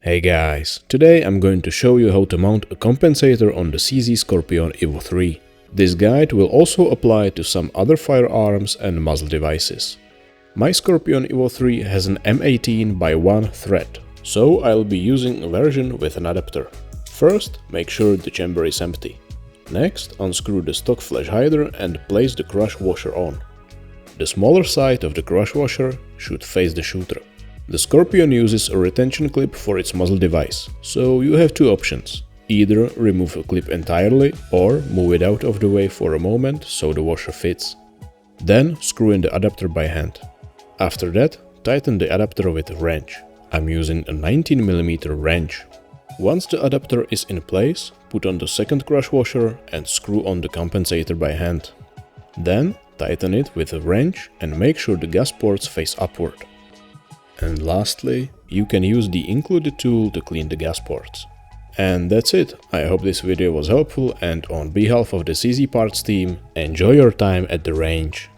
Hey guys, today I'm going to show you how to mount a compensator on the CZ Scorpion Evo 3. This guide will also apply to some other firearms and muzzle devices. My Scorpion Evo 3 has an M18x1 thread, so I'll be using a version with an adapter. First, make sure the chamber is empty. Next, unscrew the stock flash hider and place the crush washer on. The smaller side of the crush washer should face the shooter. The Scorpion uses a retention clip for its muzzle device, so you have two options. Either remove a clip entirely or move it out of the way for a moment so the washer fits. Then screw in the adapter by hand. After that, tighten the adapter with a wrench. I'm using a 19mm wrench. Once the adapter is in place, put on the second crush washer and screw on the compensator by hand. Then tighten it with a wrench and make sure the gas ports face upward. And lastly, you can use the included tool to clean the gas ports. And that's it. I hope this video was helpful, and on behalf of the CZ Parts team, enjoy your time at the range.